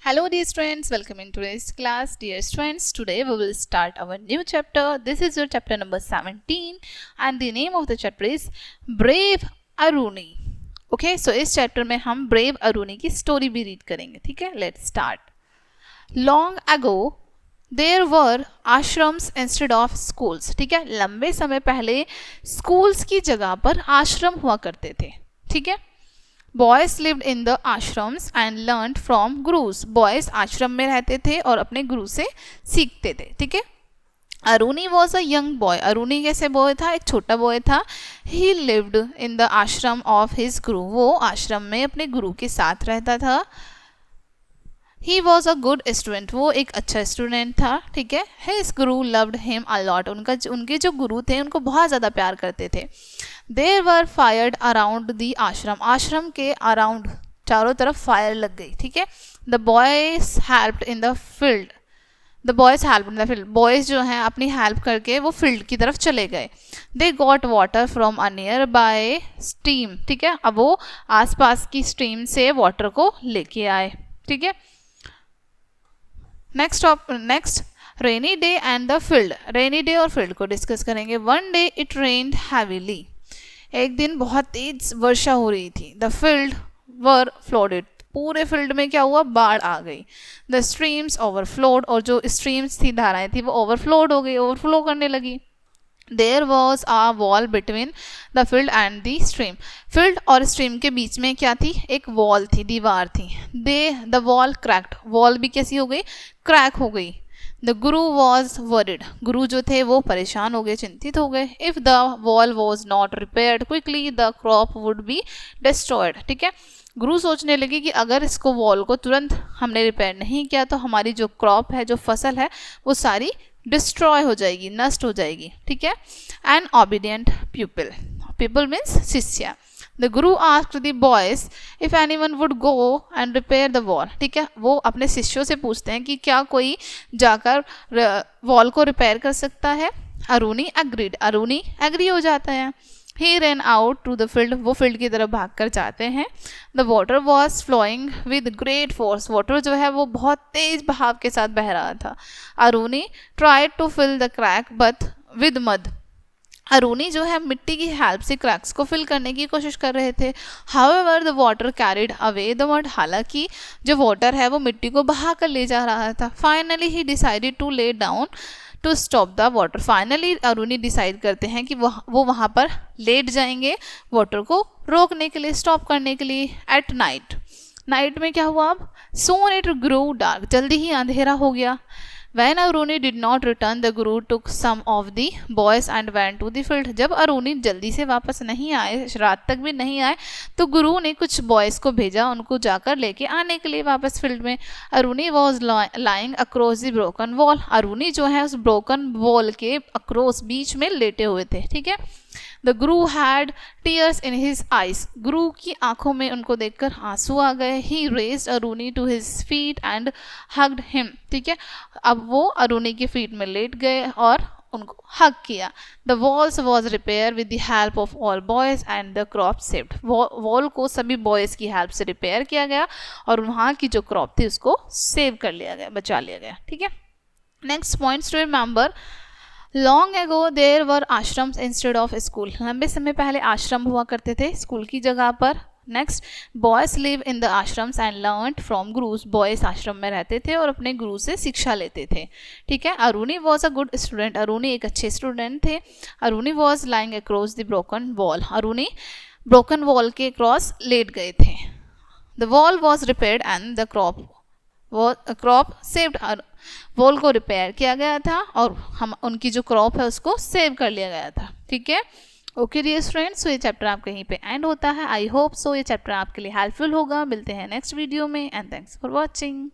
Hello dear students, welcome in today's class. Dear students, today we will start our new chapter. This is your chapter number 17 and the name of the chapter is Brave Aruni. Okay, so इस chapter में हम Brave Aruni की story भी read करेंगे. ठीक है, let's start. Long ago there were ashrams instead of schools. ठीक है, लंबे समय पहले schools की जगह पर आश्रम हुआ करते थे. ठीक है, boys lived in the ashrams and learn from gurus. Boys आश्रम में रहते थे और अपने गुरु से सीखते थे. ठीक है, Aruni was a young boy. Aruni कैसे बॉय था? एक छोटा बॉय था. ही लिव्ड इन द आश्रम ऑफ हिज गुरु. वो आश्रम में अपने गुरु के साथ रहता था. He was a good student. वो एक अच्छा स्टूडेंट था. ठीक है, his Guru loved him a lot. उनके जो गुरु थे उनको बहुत ज़्यादा प्यार करते थे. There were fired around the ashram. आश्रम के अराउंड चारों तरफ फायर लग गई. ठीक है, the boys helped in the field. The boys help in the field. Boys जो हैं अपनी हेल्प करके वो फील्ड की तरफ चले गए. They got water from a near by stream. ठीक है, अब वो आसपास की स्ट्रीम से वाटर को लेके आए. ठीक है, next rainy day and the field. Rainy day और फील्ड को डिस्कस करेंगे. One day it rained heavily. एक दिन बहुत तेज वर्षा हो रही थी. The field were flooded. पूरे फील्ड में क्या हुआ? बाढ़ आ गई. The streams overflowed. और जो स्ट्रीम्स थी, धाराएं थी, वो ओवरफ्लोड हो गई, ओवरफ्लो करने लगी. There was a wall between the field and the stream. Field और स्ट्रीम के बीच में क्या थी? एक वॉल थी, दीवार थी. The wall cracked. वॉल भी कैसी हो गई? क्रैक हो गई. The Guru was worried. गुरु जो थे वो परेशान हो गए, चिंतित हो गए. If the wall was not repaired quickly the crop would be destroyed. ठीक है, गुरु सोचने लगे कि अगर इसको वॉल को तुरंत हमने रिपेयर नहीं किया तो हमारी जो क्रॉप है, जो फसल है, वो सारी डिस्ट्रॉय हो जाएगी, नष्ट हो जाएगी. ठीक है, N obedient people. People means शिष्य. The Guru asked the boys if anyone would go and repair the wall. ठीक है, वो अपने शिष्यों से पूछते हैं कि क्या कोई जाकर वॉल को रिपेयर कर सकता है. अरुणी एग्रीड. अरुणी एग्री हो जाता है. He ran out to the field. वो फील्ड की तरफ भाग कर जाते हैं. The water was flowing with great force. Water जो है वो बहुत तेज बहाव के साथ बह रहा था. Aruni tried to fill the crack but with mud. Aruni जो है मिट्टी की हेल्प से क्रैक्स को फिल करने की कोशिश कर रहे थे. However the water carried away the mud. हालांकि जो वाटर है वो मिट्टी को बहा कर ले जा रहा था. Finally he decided to lie down to stop the water. Finally Aruni decide करते हैं कि वो वहाँ पर लेट जाएंगे वाटर को रोकने के लिए, स्टॉप करने के लिए. एट नाइट में क्या हुआ? अब सोन इट ग्रो डार्क. जल्दी ही अंधेरा हो गया. When Aruni did not return, the Guru took some of the boys and went to the field. जब अरुणी जल्दी से वापस नहीं आए, रात तक भी नहीं आए, तो गुरु ने कुछ बॉयज़ को भेजा उनको जाकर लेके आने के लिए वापस फील्ड में. Aruni was lying across the broken wall. Aruni जो है उस ब्रोकन वॉल के अक्रॉस बीच में लेटे हुए थे. ठीक है, the guru had tears in his eyes. गुरु की आंखों में उनको देखकर आंसू आ गए. He raised Aruni to his feet and hugged him. ठीक है, अब वो अरुणी के फीट में लेट गए और उनको हग किया. The walls was repair with the help of all boys and the crop saved. Wall को सभी बॉयज़ की हेल्प से रिपेयर किया गया और वहाँ की जो क्रॉप थी उसको सेव कर लिया गया, बचा लिया गया. ठीक है, next points to remember. Long ago there were ashrams instead of school. लंबे समय पहले आश्रम हुआ करते थे स्कूल की जगह पर. Next, boys live in the ashrams and learn from gurus. Boys आश्रम में रहते थे और अपने गुरु से शिक्षा लेते थे. ठीक है, Aruni was a good student. Aruni एक अच्छे स्टूडेंट थे. Aruni was lying across the broken wall. Aruni broken wall के क्रॉस लेट गए थे. The wall was repaired and the crop saved. Wall को रिपेयर किया गया था और हम उनकी जो क्रॉप है उसको सेव कर लिया गया था. ठीक है, ओके डियर स्टूडेंट्स, सो ये चैप्टर आपका यहीं पे एंड होता है. आई होप सो ये चैप्टर आपके लिए हेल्पफुल होगा. मिलते हैं नेक्स्ट वीडियो में एंड थैंक्स फॉर वॉचिंग.